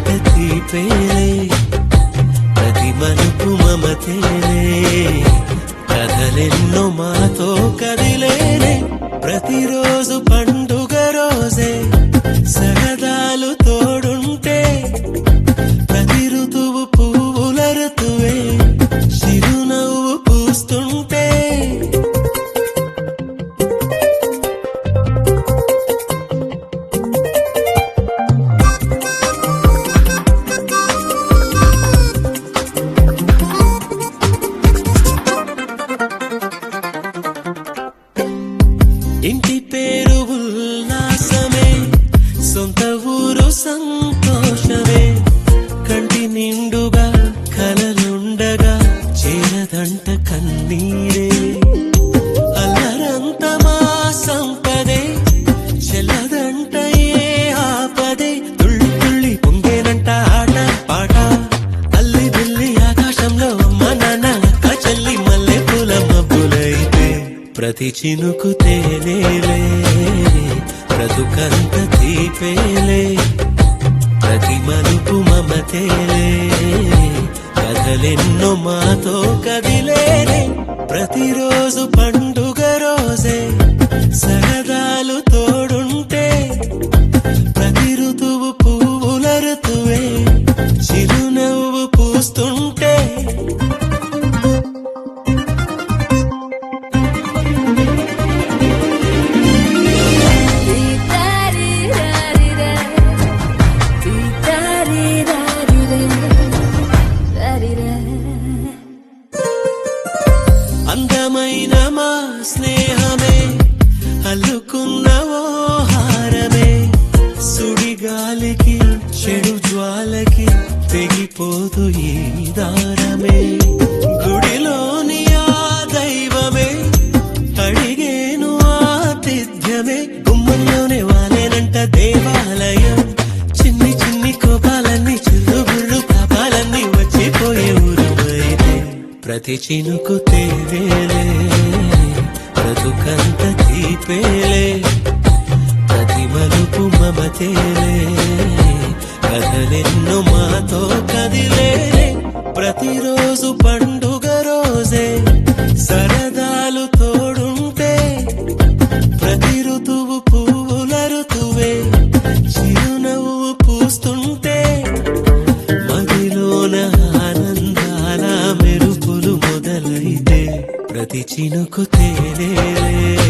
కంట తీపేలే ప్రతి మలుపు మమతేలే కథలెన్నో మాతో కదిలేనే ప్రతిరోజు పండుగ రోజే సరదాలు తోడుంటే ప్రతి ఋతువు పువ్వుల ఋతువే చిరునవ్వు పూస్తుంటే ఇంటి పేరు ఉల్లాసమే సొంత ఊరు సంతోషమే కంటి నిండుగా కలలుండగా చేరదంట కన్నీరే అల్లరంత మా సంపదే చెల్లదంట ఏ ఆపదే తుళ్ళి తుళ్ళి పొంగేనంట ఆట పాట అల్లి బిల్లి ఆకాశంలో అమ్మ నాన్న అక్క చెల్లి మల్లె పూల మబ్బులైతే ప్రతి చినుకు తేలేలే బ్రతుకంత తీపేలే ప్రతి మలుపు మమతేలే కథలెన్నో మాతో కదిలేనే ప్రతిరోజు పండుగ రోజే సరదాలు తోడుంటే ప్రతి ఋతువు పువ్వుల ఋతువే చిరునవ్వు పూస్తుంటే అందమైన మా స్నేహమే అల్లుకున్న ఓ హారమే సుడిగాలికి చెడు జ్వాలకి తెగిపోదు ఈ దారమే గుడిలోని ఆ దైవమే అడిగేను ఆతిథ్యమే గుమ్మంలోనే వాలేనంట దేవాలయం చిన్ని చిన్ని కోపాలన్నీ చిల్లుబుర్రు తాపాలన్నీ వచ్చిపోయే ఊరుమైతే ప్రతి చినుకు తేవేలే బ్రతుకంత తీపేలే ప్రతి మలుపు మమతేలే కథలెన్నో మాతో కదిలేనే ప్రతిరోజు పండుగ రోజే సరదాలు తోడుంటే ప్రతి ఋతువు పువ్వుల ఋతువే చిరునవ్వు పూస్తుంటే మదిలోన ఆనందాల మెరుపులు మొదలైతే ప్రతి చినుకు తేలేలే